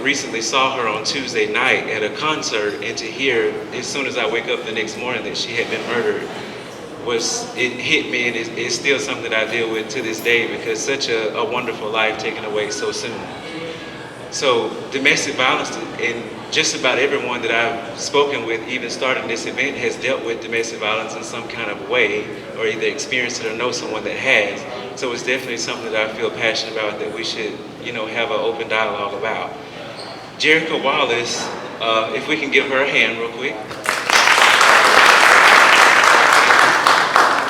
recently saw her on Tuesday night at a concert, and to hear as soon as I wake up the next morning that she had been murdered it hit me, and it's still something that I deal with to this day, because such a wonderful life taken away so soon. So domestic violence, and just about everyone that I've spoken with, even starting this event, has dealt with domestic violence in some kind of way, or either experienced it or know someone that has. So it's definitely something that I feel passionate about, that we should, have an open dialogue about. Jerica Wallace, if we can give her a hand real quick.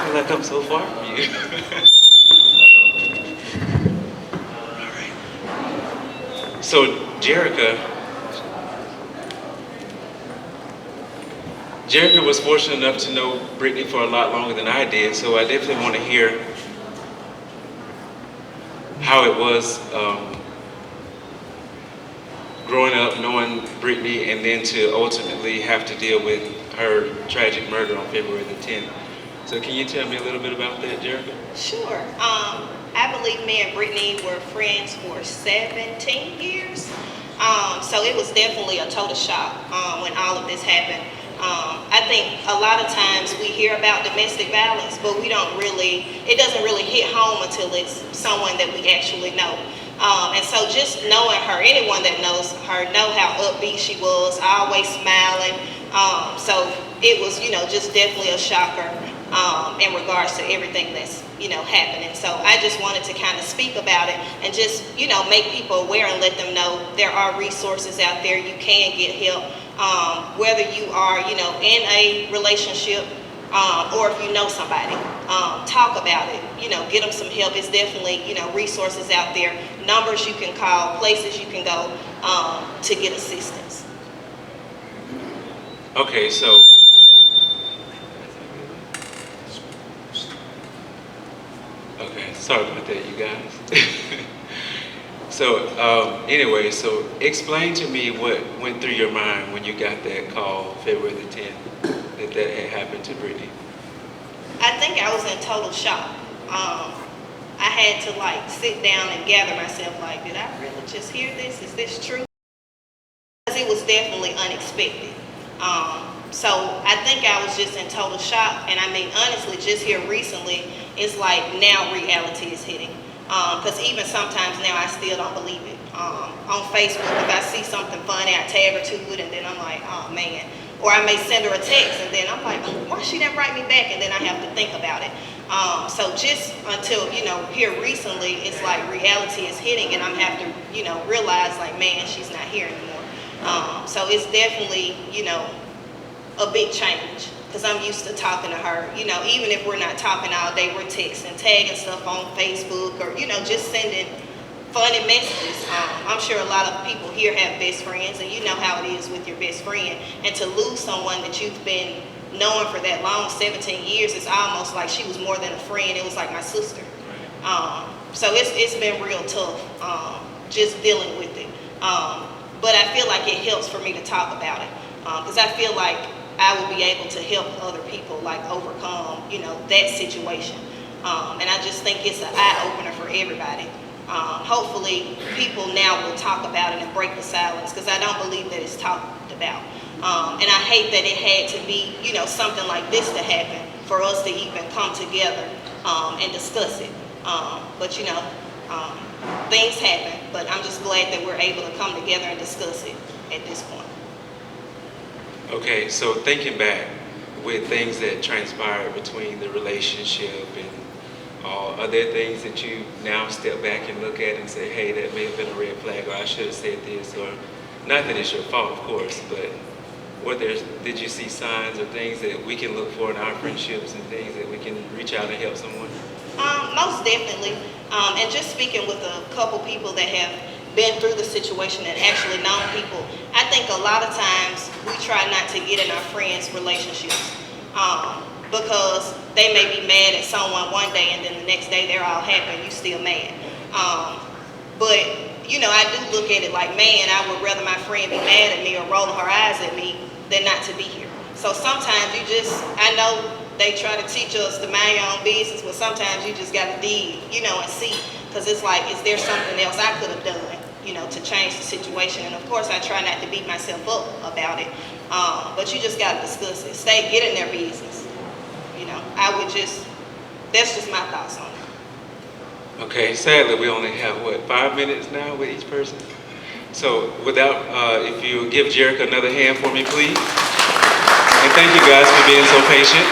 I feel like I'm so far from you. All right. So Jerica was fortunate enough to know Brittany for a lot longer than I did, so I definitely want to hear how it was growing up knowing Brittany, and then to ultimately have to deal with her tragic murder on February the 10th. So can you tell me a little bit about that, Jerica? Sure. I believe me and Brittany were friends for 17 years. So it was definitely a total shock when all of this happened. I think a lot of times we hear about domestic violence, but it doesn't really hit home until it's someone that we actually know. And so just knowing her, anyone that knows her know how upbeat she was, always smiling. So it was, just definitely a shocker in regards to everything that's, happening. So I just wanted to kind of speak about it and just, make people aware and let them know there are resources out there. You can get help, whether you are, in a relationship or if you know somebody. Talk about it, get them some help. It's definitely, resources out there, numbers you can call, places you can go to get assistance. Okay, so sorry about that, you guys. So anyway, so explain to me what went through your mind when you got that call February the 10th that had happened to Brittany. I think I was in total shock. I had to sit down and gather myself, did I really just hear this? Is this true? Because it was definitely unexpected. So I think I was just in total shock. And I mean, honestly, just here recently, it's like now reality is hitting. Because even sometimes now I still don't believe it. On Facebook, if I see something funny, I tag her to it, and then I'm like, oh man. Or I may send her a text, and then I'm like, why she didn't write me back? And then I have to think about it. So just until, here recently, it's like reality is hitting, and I'm have to, realize man, she's not here anymore. So it's definitely, a big change, because I'm used to talking to her, even if we're not talking all day, we're texting, tagging stuff on Facebook, or, just sending funny messages. I'm sure a lot of people here have best friends, and you know how it is with your best friend. And to lose someone that you've been knowing for that long, 17 years, it's almost like she was more than a friend. It was like my sister. So it's been real tough, just dealing with it. But I feel like it helps for me to talk about it, because I feel like I will be able to help other people overcome, that situation. And I just think it's an eye-opener for everybody. Hopefully people now will talk about it and break the silence, because I don't believe that it's talked about. And I hate that it had to be, something like this to happen for us to even come together and discuss it. But things happen, but I'm just glad that we're able to come together and discuss it at this point. Okay, so thinking back with things that transpired between the relationship and all, are there things that you now step back and look at and say, hey, that may have been a red flag, or I should have said this, or not that it's your fault, of course, but did you see signs or things that we can look for in our friendships and things that we can reach out and help someone? Most definitely. And just speaking with a couple people that have been through the situation and actually known people, I think a lot of times we try not to get in our friends' relationships because they may be mad at someone one day and then the next day they're all happy and you still mad. But I do look at it like, man, I would rather my friend be mad at me or rolling her eyes at me than not to be here. So sometimes I know they try to teach us to mind your own business, but sometimes you just got to dig, and see, because it's like, is there something else I could have done, to change the situation. And of course, I try not to beat myself up about it. But you just got to discuss it. Get in their business. That's just my thoughts on it. Okay, sadly, we only have, 5 minutes now with each person? So if you give Jerica another hand for me, please. And thank you guys for being so patient.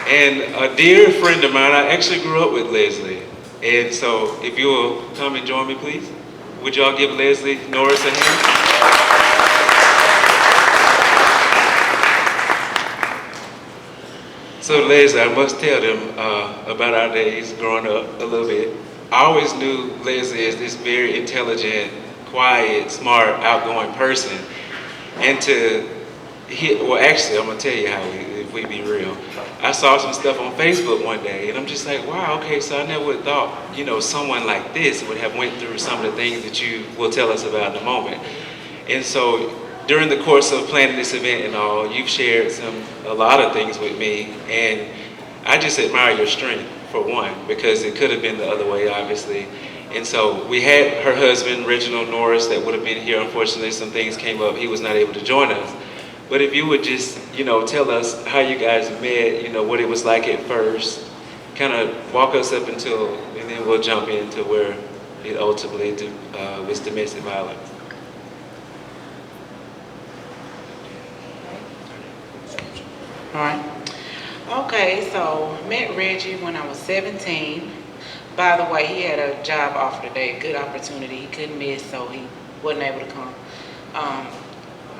And a dear friend of mine, I actually grew up with Leslie. And so if you will come and join me, please. Would y'all give Leslie Norris a hand? So Leslie, I must tell them about our days growing up a little bit. I always knew Leslie as this very intelligent, quiet, smart, outgoing person. And actually, I'm gonna tell you how if we be real. I saw some stuff on Facebook one day, and I'm just like, wow, okay, so I never would have thought, someone like this would have went through some of the things that you will tell us about in a moment. And so during the course of planning this event and all, you've shared a lot of things with me, and I just admire your strength, for one, because it could have been the other way, obviously. And so we had her husband, Reginald Norris, that would have been here. Unfortunately, some things came up. He was not able to join us. But if you would just, tell us how you guys met, what it was like at first, kind of walk us up until, and then we'll jump into where it ultimately was domestic violence. All right. Okay, so met Reggie when I was 17. By the way, he had a job offer today, a good opportunity. He couldn't miss, so he wasn't able to come.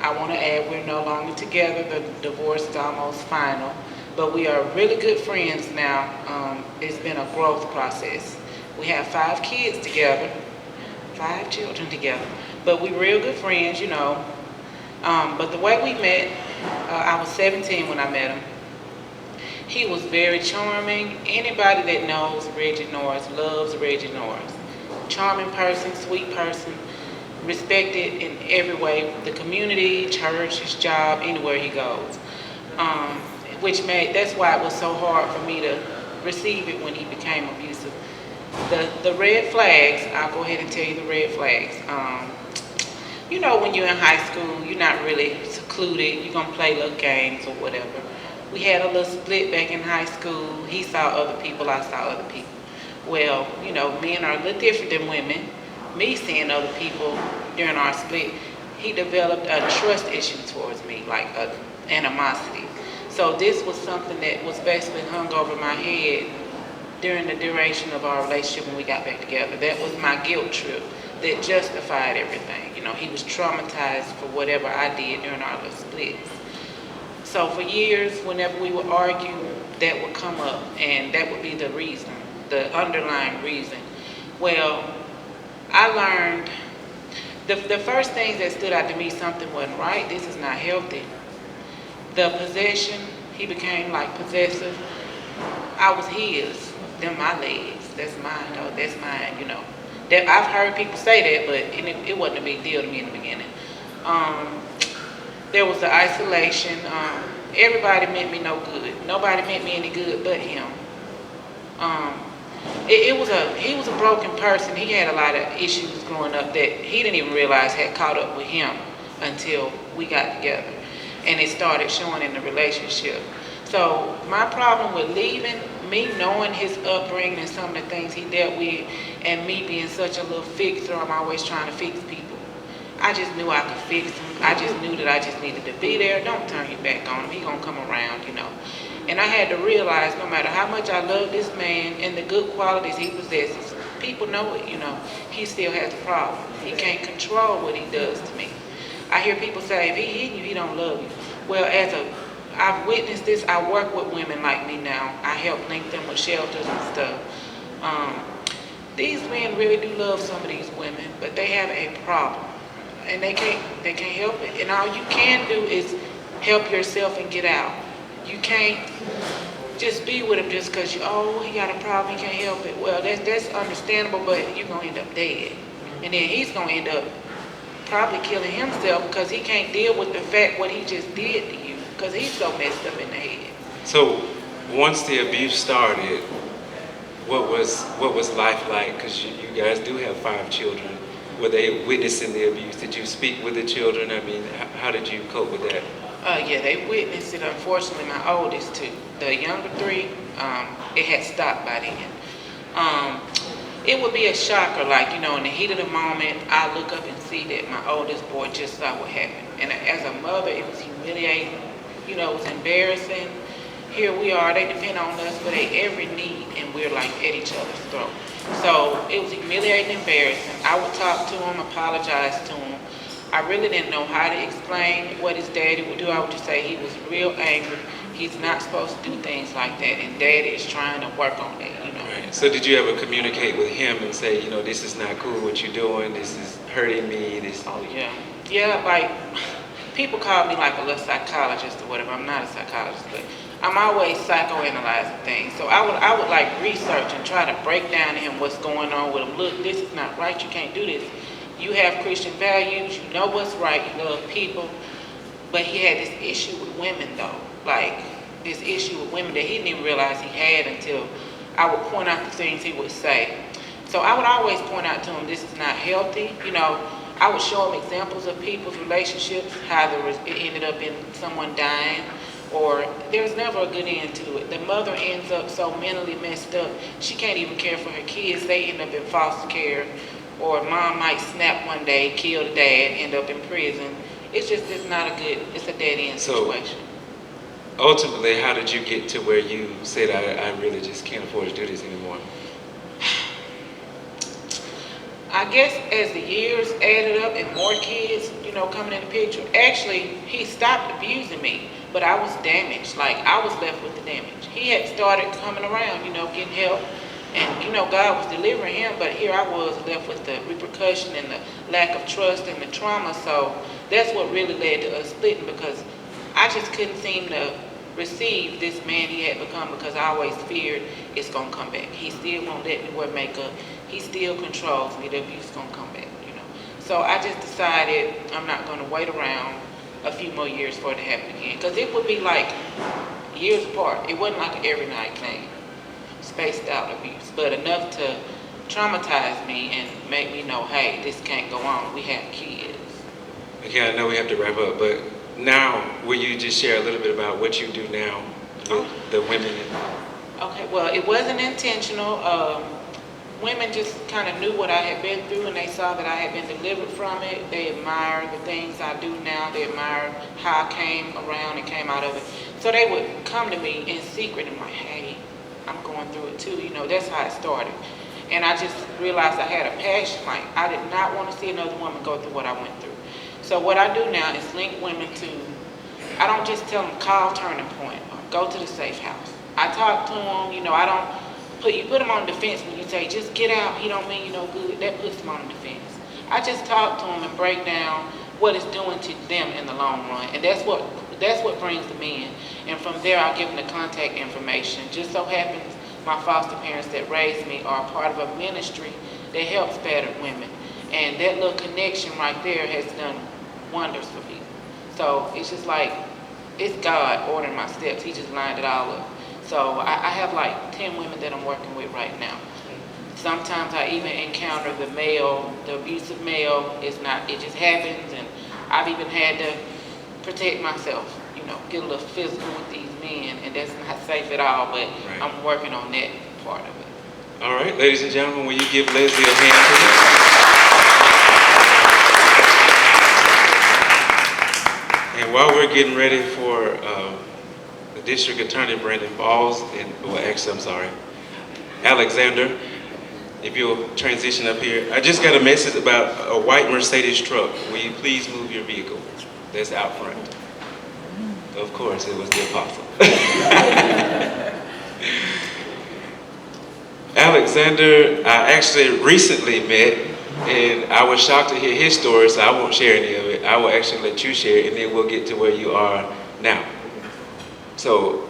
I want to add, we're no longer together. The divorce is almost final, but we are really good friends now. It's been a growth process. We have 5 kids together, 5 children together, but we real good friends, But the way we met, I was 17 when I met him. He was very charming. Anybody that knows Reggie Norris loves Reggie Norris. Charming person, sweet person, respected in every way. The community, church, his job, anywhere he goes. That's why it was so hard for me to receive it when he became abusive. The red flags, I'll go ahead and tell you the red flags. When you're in high school, you're not really secluded. You're going to play little games or whatever. We had a little split back in high school. He saw other people, I saw other people. Well, men are a little different than women. Me seeing other people during our split, he developed a trust issue towards me, like a animosity. So this was something that was basically hung over my head during the duration of our relationship when we got back together. That was my guilt trip that justified everything. He was traumatized for whatever I did during our little splits. So for years, whenever we would argue, that would come up, and that would be the reason, the underlying reason. Well, I learned, the first thing that stood out to me, something wasn't right. This is not healthy. The possession, he became like possessive. I was his, them my legs. That's mine, though. That's mine, That I've heard people say that, but it wasn't a big deal to me in the beginning. There was the isolation. Everybody meant me no good. Nobody meant me any good but him. He was a broken person. He had a lot of issues growing up that he didn't even realize had caught up with him until we got together. And it started showing in the relationship. So my problem with leaving, me knowing his upbringing and some of the things he dealt with, and me being such a little fixer, I'm always trying to fix people. I just knew I could fix him. I just knew that I just needed to be there. Don't turn your back on him. He gonna come around, And I had to realize no matter how much I love this man and the good qualities he possesses, people know it, he still has a problem. He can't control what he does to me. I hear people say, if he hitting you, he don't love you. Well, I've witnessed this. I work with women like me now. I help link them with shelters and stuff. These men really do love some of these women, but they have a problem. And they can't help it. And all you can do is help yourself and get out. You can't just be with him just because he got a problem, he can't help it. Well, that's understandable, but you're going to end up dead. And then he's going to end up probably killing himself because he can't deal with the fact what he just did to you because he's so messed up in the head. So once the abuse started, what was life like? Because you guys do have 5 children. were they witnessing the abuse? Did you speak with the children? I mean, how did you cope with that? Yeah, they witnessed it. Unfortunately, my oldest two, the younger three, it had stopped by then. It would be a shocker, like, you know, in the heat of the moment, I look up and see that my oldest boy just saw what happened. And as a mother, it was humiliating, you know, it was embarrassing. Here we are, they depend on us for their every need, and we're like at each other's throat. So it was humiliating, embarrassing. I would talk to him, apologize to him. I really didn't know how to explain what his daddy would do. I would just say he was real angry. He's not supposed to do things like that, and daddy is trying to work on that, you know. Right. So did you ever communicate with him and say, you know, this is not cool what you're doing, this is hurting me, this... Oh, yeah. Yeah, like, people call me like a little psychologist or whatever. I'm not a psychologist, but I'm always psychoanalyzing things. So I would like research and try to break down to him what's going on with him. Look, this is not right. You can't do this. You have Christian values. You know what's right. You love people. But he had this issue with women, though. Like, this issue with women that he didn't even realize he had until I would point out the things he would say. So I would always point out to him, this is not healthy. You know, I would show him examples of people's relationships, how it ended up in someone dying, or there's never a good end to it. The mother ends up so mentally messed up, she can't even care for her kids. They end up in foster care, or mom might snap one day, kill the dad, end up in prison. It's not a good, it's a dead end situation. Ultimately, how did you get to where you said, I really just can't afford to do this anymore? I guess as the years added up and more kids, you know, coming in the picture, actually, he stopped abusing me, but I was damaged. Like, I was left with the damage. He had started coming around, you know, getting help, and, you know, God was delivering him, but here I was left with the repercussion and the lack of trust and the trauma. So that's what really led to us splitting, because I just couldn't seem to receive this man he had become, because I always feared it's going to come back. He still won't let me wear makeup. He still controls me. The abuse is going to come back, you know. So I just decided I'm not going to wait around a few more years for it to happen again, because it would be like years apart. It wasn't like an every night thing, spaced out abuse, but enough to traumatize me and make me know, hey, this can't go on. We have kids. Okay, I know we have to wrap up, but now, will you just share a little bit about what you do now with the women? Okay, well, it wasn't intentional. Women just kind of knew what I had been through, and they saw that I had been delivered from it. They admired the things I do now. They admired how I came around and came out of it. So they would come to me in secret and like, hey, I'm going through it too. You know, that's how it started. And I just realized I had a passion. Like, I did not want to see another woman go through what I went through. So what I do now is link women to, I don't just tell them call Turning Point or go to the safe house. I talk to them, you know, I don't put them on defense when you say just get out, he don't mean you no good. That puts them on defense. I just talk to them and break down what it's doing to them in the long run, and that's what brings them in. And from there, I'll give them the contact information. Just so happens my foster parents that raised me are part of a ministry that helps battered women, and that little connection right there has done wonders for people. So it's just like, it's God ordering my steps. He just lined it all up. So I have like 10 women that I'm working with right now. Sometimes I even encounter the abusive male. It just happens, and I've even had to protect myself, you know, get a little physical with these men, and that's not safe at all, but right. I'm working on that part of it. All right, ladies and gentlemen, will you give Leslie a hand, please? And while we're getting ready for the District Attorney Brandon Balls, Alexander, if you'll transition up here. I just got a message about a white Mercedes truck. Will you please move your vehicle? That's out front. Of course, it was the apostle. Alexander, I actually recently met, and I was shocked to hear his story, so I won't share any of it. I will actually let you share it, and then we'll get to where you are now. So,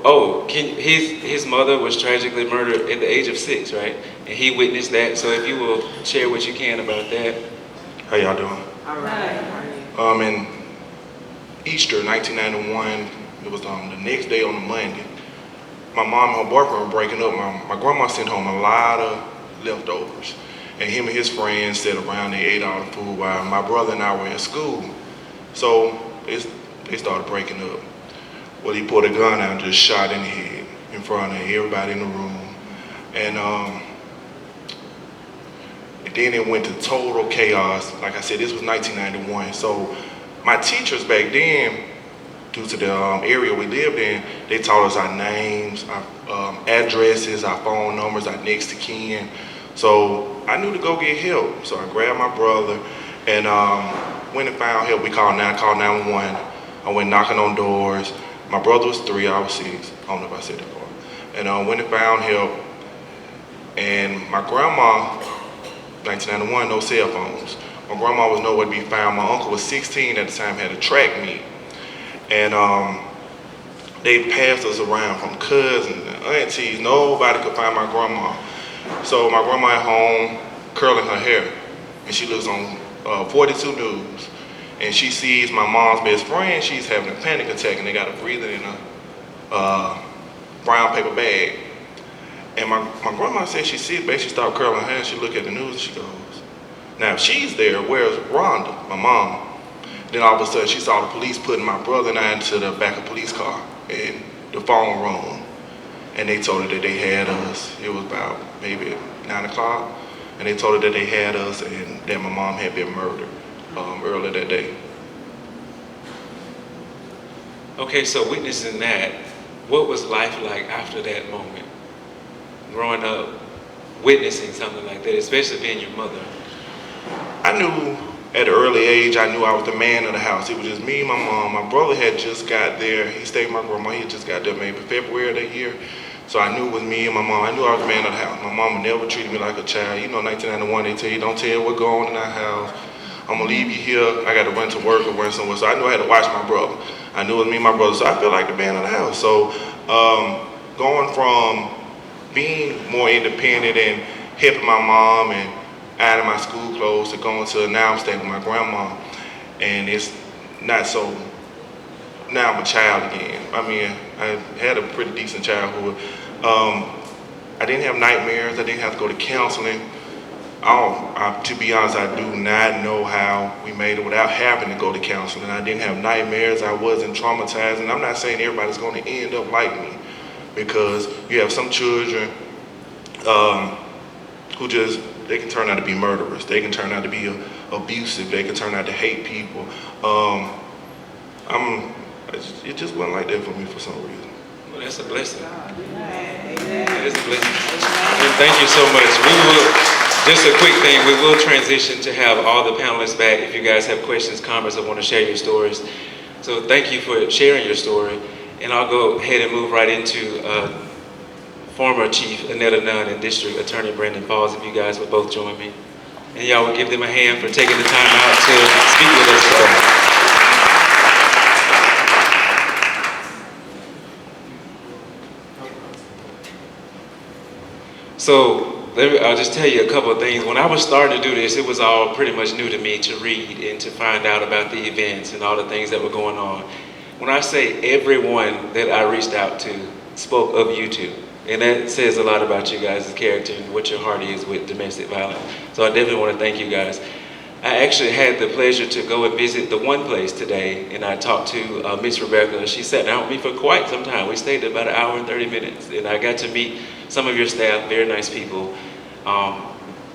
his mother was tragically murdered at the age of 6, right? And he witnessed that. So if you will share what you can about that. How y'all doing? All right. In Easter 1991, it was the next day on the Monday. My mom and her boyfriend were breaking up. My grandma sent home a lot of leftovers. and him and his friends sat around, they ate all the food while my brother and I were in school. So they started breaking up. Well, he pulled a gun out and just shot in the head in front of everybody in the room. And then it went to total chaos. Like I said, this was 1991. So my teachers back then, due to the area we lived in, they taught us our names, our addresses, our phone numbers, our next of kin. So I knew to go get help. So I grabbed my brother and went and found help. We called 911. I went knocking on doors. My brother was 3, I was 6. I don't know if I said that part. And went and found help. And my grandma, 1991, no cell phones. My grandma was nowhere to be found. My uncle was 16 at the time, had a track meet. And they passed us around from cousins and aunties. Nobody could find my grandma. So my grandma at home curling her hair. And she looks on 42 News. And she sees my mom's best friend, she's having a panic attack and they got her breathing in a brown paper bag. And my grandma said she sees, basically she started curling her hair, she looked at the news and she goes, now if she's there, where's Rhonda, my mom? Then all of a sudden she saw the police putting my brother and I into the back of a police car and the phone rang. And they told her that they had us. It was about maybe 9 o'clock. And they told her that they had us and that my mom had been murdered earlier that day. Okay, so witnessing that, what was life like after that moment? Growing up, witnessing something like that, especially being your mother. I knew at an early age, I knew I was the man of the house. It was just me and my mom. My brother had just got there. He stayed with my grandma. He had just got there maybe February of that year. So I knew it was me and my mom. I knew I was the man of the house. My mama never treated me like a child. You know, 1991, they tell you, don't tell what going on in our house. I'm gonna leave you here. I got to run to work or run somewhere. So I knew I had to watch my brother. I knew it was me and my brother. So I felt like the man of the house. So going from being more independent and helping my mom and ironing my school clothes to going to now I'm staying with my grandma. And it's not so, now I'm a child again. I mean, I had a pretty decent childhood. I didn't have nightmares. I didn't have to go to counseling. To be honest, I do not know how we made it without having to go to counseling. I didn't have nightmares. I wasn't traumatized. And I'm not saying everybody's going to end up like me, because you have some children who they can turn out to be murderers. They can turn out to be abusive. They can turn out to hate people. It just wasn't like that for me for some reason. Well, that's a blessing. That is a blessing. And thank you so much. Just a quick thing, we will transition to have all the panelists back if you guys have questions, comments, or want to share your stories. So thank you for sharing your story. And I'll go ahead and move right into former Chief Annetta Nunn and District Attorney Brandon Falls, if you guys would both join me. And y'all would give them a hand for taking the time out to speak with us today. So I'll just tell you a couple of things. When I was starting to do this, it was all pretty much new to me to read and to find out about the events and all the things that were going on. When I say everyone that I reached out to spoke of you two, and that says a lot about you guys' character and what your heart is with domestic violence. So I definitely want to thank you guys. I actually had the pleasure to go and visit the one place today, and I talked to Miss Rebecca. She sat down with me for quite some time. We stayed about an hour and 30 minutes, and I got to meet some of your staff, very nice people.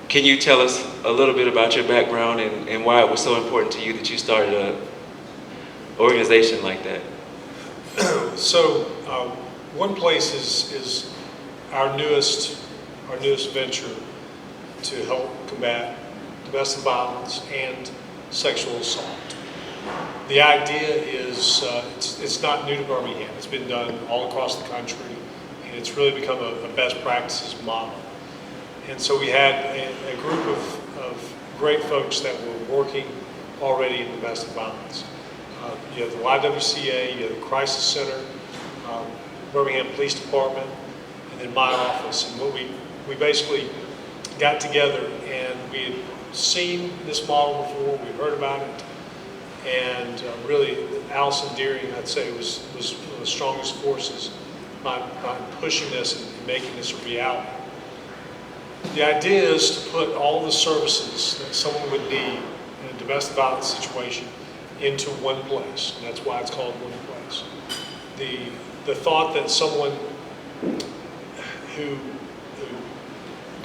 Can you tell us a little bit about your background and why it was so important to you that you started an organization like that? So, one place is our newest venture to help combat domestic violence and sexual assault. The idea is it's not new to Birmingham. It's been done all across the country, and it's really become a best practices model. And so we had a group of great folks that were working already in domestic violence. You have the YWCA, you have the Crisis Center, Birmingham Police Department, and then my office. And what we basically got together, and we had seen this model before, we heard about it, and really Allison Deering, I'd say, was one of the strongest forces by pushing this and making this a reality. The idea is to put all the services that someone would need in a domestic violence situation into one place. And that's why it's called One Place. The thought that someone who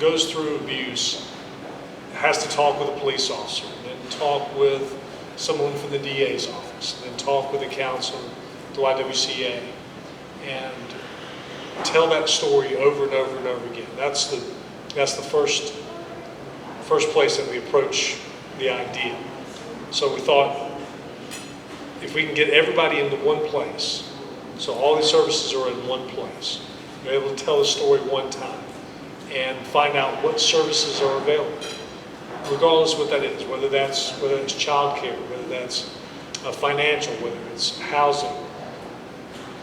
goes through abuse has to talk with a police officer, and then talk with someone from the DA's office, and then talk with a counselor, the YWCA, and tell that story over and over and over again. That's the first place that we approach the idea. So we thought, if we can get everybody into one place, so all these services are in one place, you're able to tell the story one time and find out what services are available, regardless of what that is, whether that's childcare, whether that's financial, whether it's housing,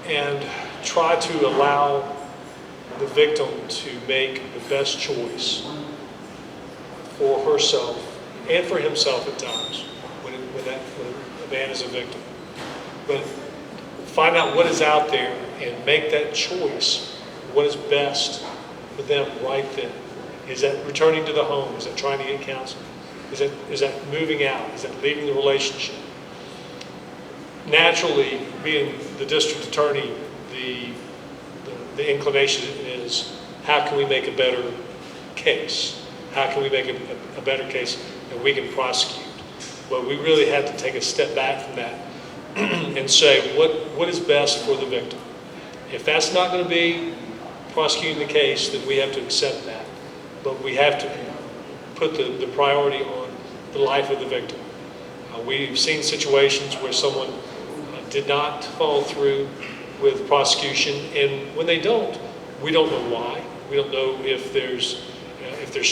and try to allow the victim to make the best choice for herself and for himself at times when a man is a victim. But find out what is out there and make that choice, what is best for them right then. Is that returning to the home? Is that trying to get counseling? Is that moving out? Is that leaving the relationship? Naturally, being the district attorney, the inclination is, how can we make a better case? How can we make a better case that we can prosecute? But we really had to take a step back from that and say, what is best for the victim? If that's not going to be prosecuting the case, then we have to accept that. But we have to put the priority on the life of the victim. We've seen situations where someone did not follow through with prosecution, and when they don't, we don't know why. We don't know if there's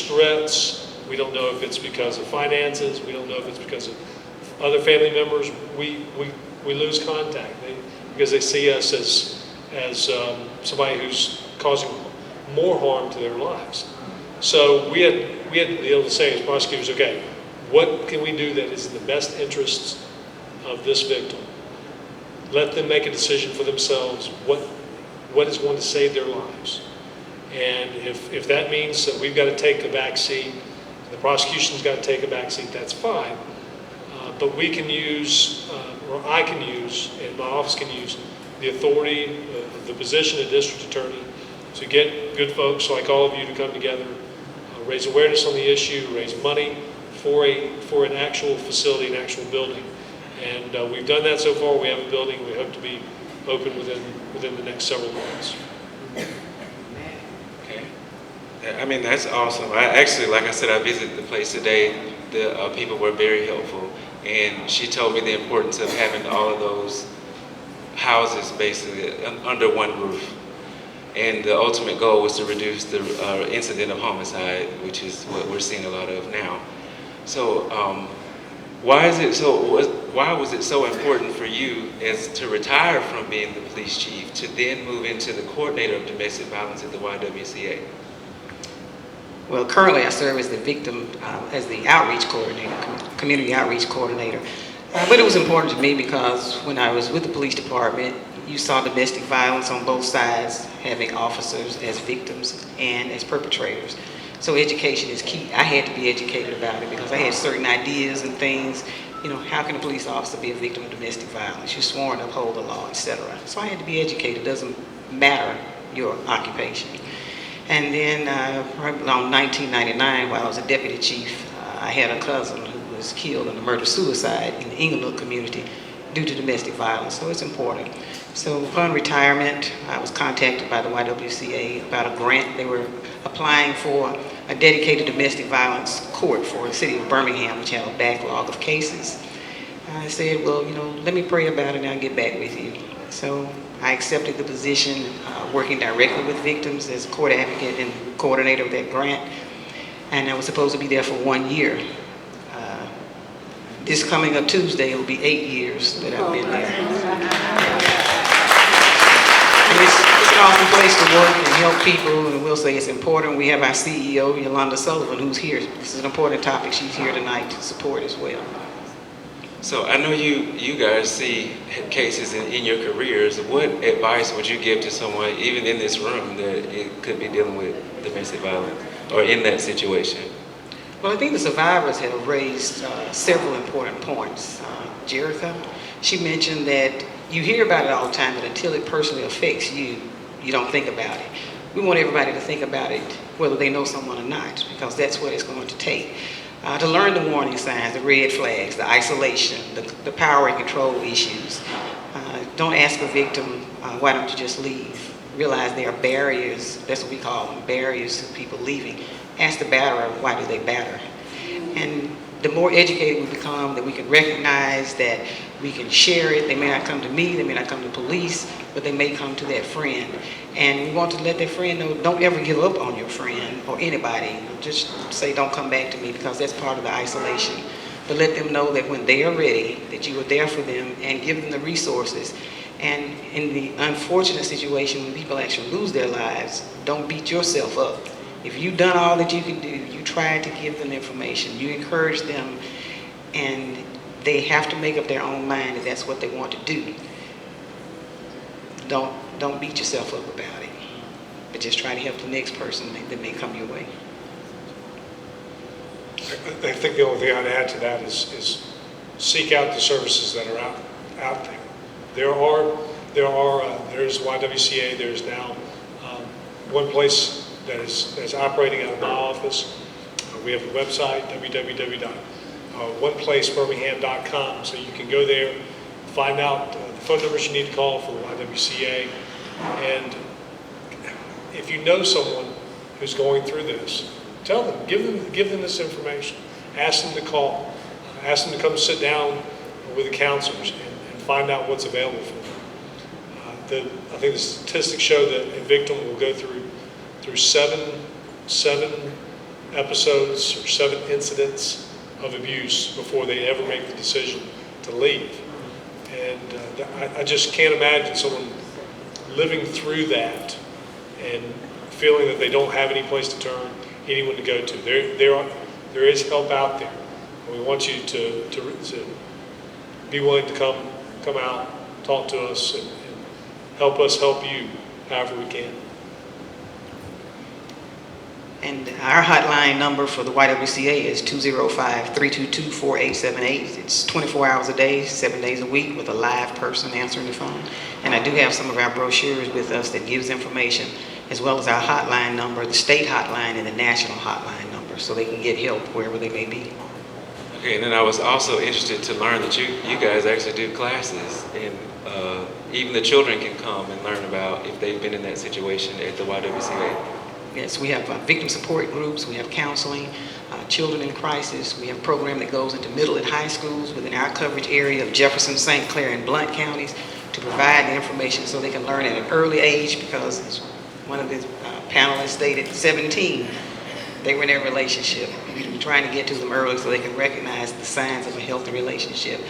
threats. We don't know if it's because of finances. We don't know if it's because of other family members. We lose contact because they see us as somebody who's causing more harm to their lives. So we had to be able to say as prosecutors, okay, what can we do that is in the best interests of this victim? Let them make a decision for themselves, what is going to save their lives. And if that means that we've got to take a back seat, the prosecution's got to take a back seat, that's fine. But we can use, or I can use, and my office can use, the authority, the position of district attorney to get good folks like all of you to come together, raise awareness on the issue, raise money for an actual facility, an actual building. And we've done that so far. We have a building. We hope to be open within the next several months. Okay. I mean, that's awesome. I actually, like I said, I visited the place today. The people were very helpful. And she told me the importance of having all of those houses basically under one roof. And the ultimate goal was to reduce the incident of homicide, which is what we're seeing a lot of now. So why was it so important for you as to retire from being the police chief to then move into the coordinator of domestic violence at the YWCA? Well, currently I serve as the victim, as the outreach coordinator, community outreach coordinator. But it was important to me because when I was with the police department, you saw domestic violence on both sides, having officers as victims and as perpetrators. So education is key. I had to be educated about it because I had certain ideas and things. You know, how can a police officer be a victim of domestic violence? You're sworn to uphold the law, etc. So I had to be educated. It doesn't matter your occupation. And then around 1999, while I was a deputy chief, I had a cousin who was killed in a murder-suicide in the Inglewood community due to domestic violence. So it's important. So upon retirement, I was contacted by the YWCA about a grant. They were applying for a dedicated domestic violence court for the city of Birmingham, which had a backlog of cases. I said, well, you know, let me pray about it and I'll get back with you. So I accepted the position, working directly with victims as a court advocate and coordinator of that grant. And I was supposed to be there for 1 year. This coming up Tuesday, it will be 8 years that I've been there. And it's an awesome place to work and help people, and we'll say it's important. We have our CEO, Yolanda Sullivan, who's here. This is an important topic. She's here tonight to support as well. So I know you guys see cases in your careers. What advice would you give to someone, even in this room, that it could be dealing with domestic violence? or in that situation? Well, I think the survivors have raised several important points. Jeritha, she mentioned that you hear about it all the time, but until it personally affects you, you don't think about it. We want everybody to think about it, whether they know someone or not, because that's what it's going to take. To learn the warning signs, the red flags, the isolation, the power and control issues. Don't ask a victim, why don't you just leave? Realize there are barriers, that's what we call them, barriers to people leaving. Ask the batterer, why do they batter? And the more educated we become, that we can recognize that we can share it. They may not come to me, they may not come to police, but they may come to that friend. And we want to let that friend know, don't ever give up on your friend or anybody. Just say, don't come back to me, because that's part of the isolation. But let them know that when they are ready, that you are there for them and give them the resources. And in the unfortunate situation when people actually lose their lives, don't beat yourself up. If you've done all that you can do, you try to give them information, you encourage them, and they have to make up their own mind if that's what they want to do. Don't beat yourself up about it, but just try to help the next person that may come your way. I think the only thing I'd add to that is seek out the services that are out there. There's YWCA. There's now one place that is operating out of my office. We have a website, www.oneplacebirmingham.com, so you can go there, find out the phone numbers you need to call for the YWCA, and if you know someone who's going through this, tell them, give them this information, ask them to call, ask them to come sit down with the counselors and find out what's available for them. I think the statistics show that a victim will go through seven episodes or 7 incidents of abuse before they ever make the decision to leave. And I just can't imagine someone living through that and feeling that they don't have any place to turn, anyone to go to. There is help out there. We want you to be willing to come out, talk to us, and help us help you however we can. And our hotline number for the YWCA is 205-322-4878. It's 24 hours a day, 7 days a week, with a live person answering the phone. And I do have some of our brochures with us that gives information, as well as our hotline number, the state hotline and the national hotline number, so they can get help wherever they may be. Okay, and then I was also interested to learn that you guys actually do classes, and even the children can come and learn about if they've been in that situation at the YWCA. Yes, we have victim support groups, we have counseling, children in crisis. We have a program that goes into middle and high schools within our coverage area of Jefferson, St. Clair, and Blount counties to provide the information so they can learn at an early age, because as one of the panelists stated, 17, they were in a relationship. We're trying to get to them early so they can recognize the signs of a healthy relationship.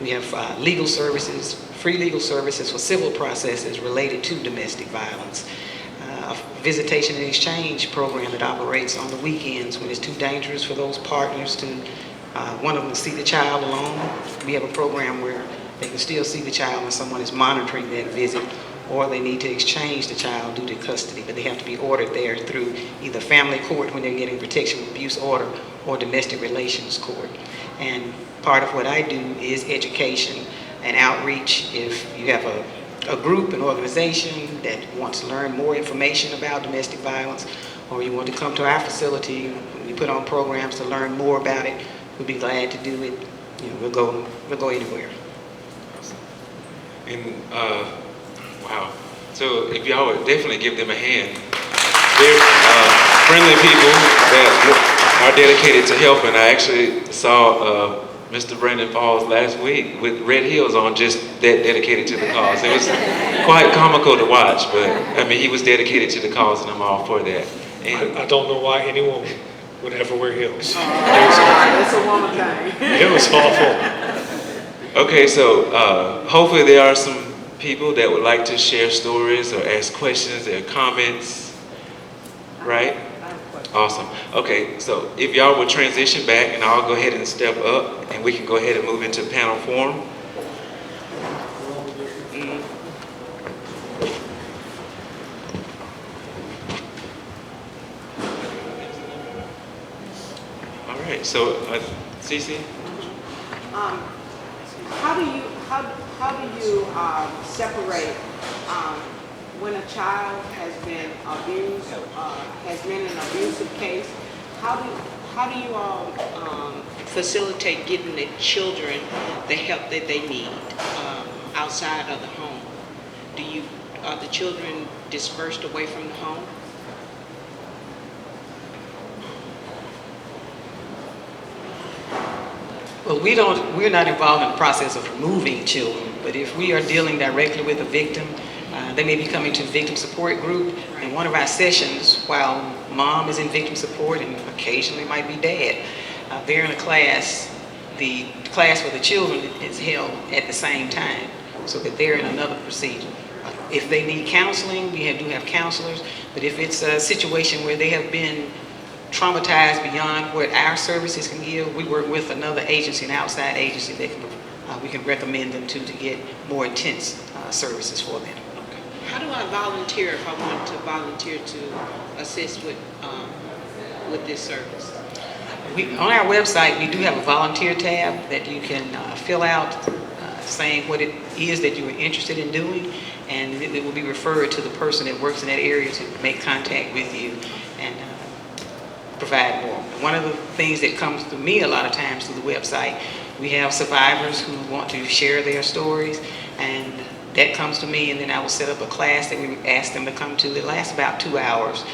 We have legal services, free legal services for civil processes related to domestic violence. A visitation and exchange program that operates on the weekends when it's too dangerous for those partners to, one of them to see the child alone. We have a program where they can still see the child when someone is monitoring that visit, or they need to exchange the child due to custody, but they have to be ordered there through either family court when they're getting protection with abuse order, or domestic relations court. And part of what I do is education and outreach. If you have a group, an organization that wants to learn more information about domestic violence, or you want to come to our facility, we put on programs to learn more about it, we'll be glad to do it. We'll go anywhere. And wow, so if y'all would definitely give them a hand. They're friendly people that are dedicated to helping. I actually saw Mr. Brandon Falls last week with red heels on, just that dedicated to the cause. It was quite comical to watch, but I mean, he was dedicated to the cause, and I'm all for that. And I don't know why anyone would ever wear heels. It's a woman thing. It was awful. okay, so hopefully there are some people that would like to share stories or ask questions or comments, right? Awesome. Okay, so if y'all would transition back, and I'll go ahead and step up, and we can go ahead and move into panel form. So, Cece? Um, how do you separate when a child has been abused, has been in an abusive case? How do you all facilitate getting the children the help that they need outside of the home? Are the children dispersed away from the home? Well, we're not involved in the process of removing children, but if we are dealing directly with a victim, they may be coming to the victim support group. In one of our sessions, while mom is in victim support and occasionally might be dad, they're in a class. The class for the children is held at the same time, so that they're in another procedure. If they need counseling, we do have counselors, but if it's a situation where they have been traumatized beyond what our services can give, we work with another agency, an outside agency that we can recommend them to get more intense services for them. How do I volunteer if I want to volunteer to assist with this service? On our website, we do have a volunteer tab that you can fill out saying what it is that you are interested in doing, and it will be referred to the person that works in that area to make contact with you and provide more. One of the things that comes to me a lot of times through the website, we have survivors who want to share their stories, and that comes to me, and then I will set up a class that we ask them to come to. It lasts about 2 hours.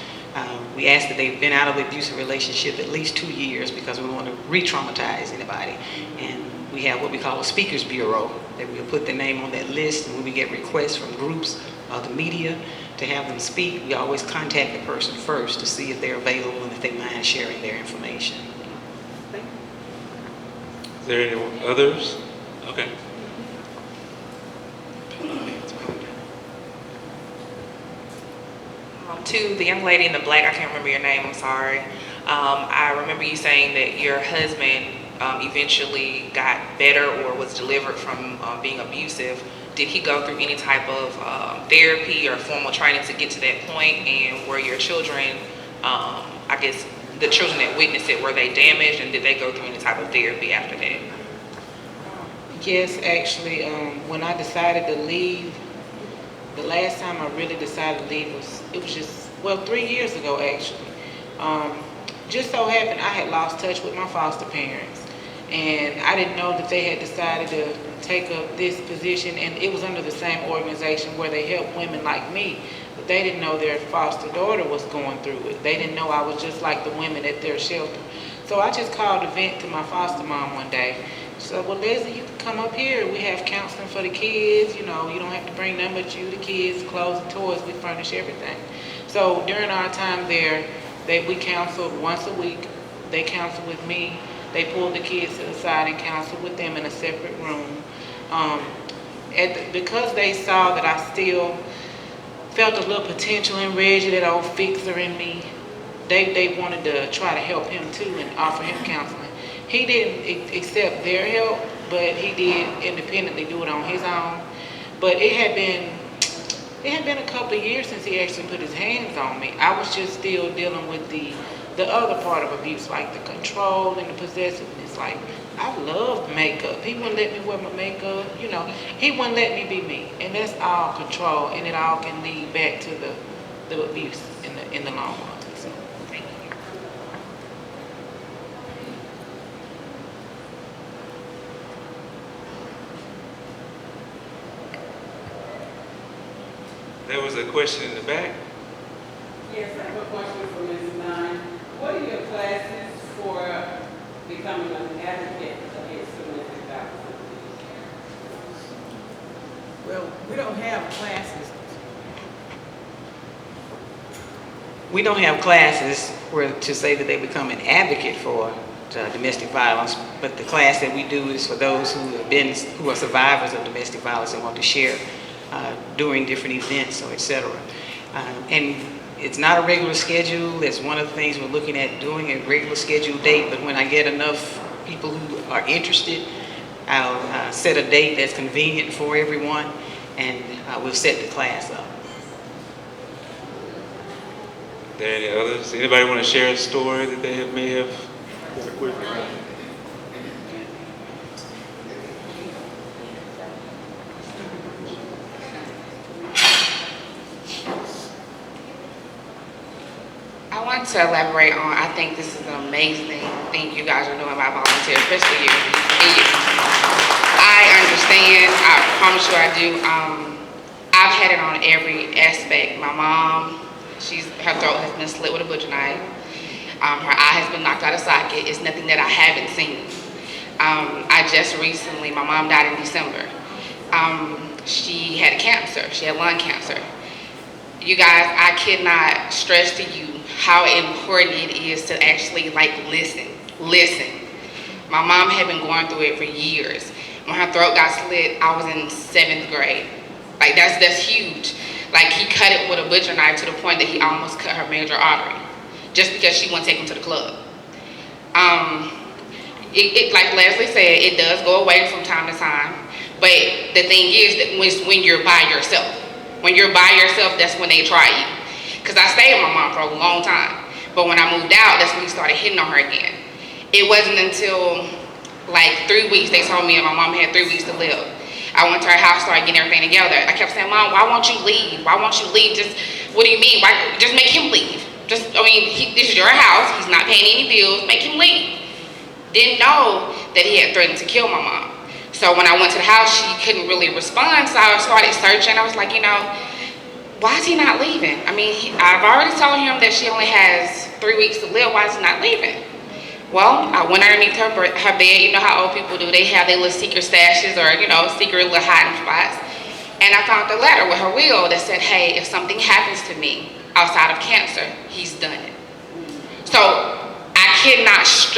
We ask that they've been out of the abusive relationship at least 2 years because we want to re-traumatize anybody. And we have what we call a speakers bureau that we'll put their name on that list, and when we get requests from groups of the media to have them speak, we always contact the person first to see if they're available and if they mind sharing their information. Is there any others? Okay. To the young lady in the black, I can't remember your name, I'm sorry. I remember you saying that your husband eventually got better or was delivered from being abusive. Did he go through any type of therapy or formal training to get to that point? And were your children, I guess, the children that witnessed it, were they damaged, and did they go through any type of therapy after that? Yes, actually, when I decided to leave, the last time I really decided to leave was 3 years ago actually. Just so happened I had lost touch with my foster parents, and I didn't know that they had decided to take up this position, and it was under the same organization where they help women like me, but they didn't know their foster daughter was going through it. They didn't know I was just like the women at their shelter. So I just called a vent to my foster mom one day. She said, well, Leslie, you can come up here. We have counseling for the kids. You know, you don't have to bring them but you, the kids, clothes and toys. We furnish everything. So during our time there, we counseled once a week. They counseled with me. They pulled the kids to the side and counseled with them in a separate room. Because they saw that I still felt a little potential in Reggie, that old fixer in me, they wanted to try to help him too and offer him counseling. He didn't accept their help, but he did independently do it on his own. But it had been a couple of years since he actually put his hands on me. I was just still dealing with the other part of abuse, like the control and the possessiveness. Like, I loved makeup. He wouldn't let me wear my makeup, you know. He wouldn't let me be me. And that's all control, and it all can lead back to the abuse in the long run. So, thank you. There was a question in the back. Yes, I have a question for Ms. Nine. What are your classes for becoming an advocate against domestic violence? Well, we don't have classes. We don't have classes where to say that they become an advocate for domestic violence, but the class that we do is for those who are survivors of domestic violence and want to share during different events or etc. And it's not a regular schedule. That's one of the things we're looking at, doing a regular scheduled date, but when I get enough people who are interested, I'll set a date that's convenient for everyone, and we'll set the class up. Are there any others? Anybody want to share a story that they may have Got a quick round. I want to elaborate on, I think this is an amazing thing you guys are doing by volunteer, especially you. And you. I understand, I promise you I do. I've had it on every aspect. My mom, her throat has been slit with a butcher knife. Her eye has been knocked out of socket. It's nothing that I haven't seen. I just recently, my mom died in December. She had cancer, she had lung cancer. You guys, I cannot stress to you how important it is to actually listen. My mom had been going through it for years. When her throat got slit, I was in 7th grade. That's huge. He cut it with a butcher knife to the point that he almost cut her major artery, just because she wouldn't take him to the club. Like Leslie said, it does go away from time to time. But the thing is that when you're by yourself. When you're by yourself, that's when they try you. Because I stayed with my mom for a long time. But when I moved out, that's when he started hitting on her again. It wasn't until 3 weeks, they told me and my mom had 3 weeks to live. I went to her house, started getting everything together. I kept saying, Mom, why won't you leave? Why won't you leave? What do you mean? Just make him leave. This is your house. He's not paying any bills. Make him leave. Didn't know that he had threatened to kill my mom. So when I went to the house, she couldn't really respond. So I started searching. I was like, why is he not leaving? I've already told him that she only has 3 weeks to live. Why is he not leaving? Well, I went underneath her bed. You know how old people do. They have their little secret stashes or, secret little hiding spots. And I found a letter with her will that said, hey, if something happens to me outside of cancer, he's done it. So I cannot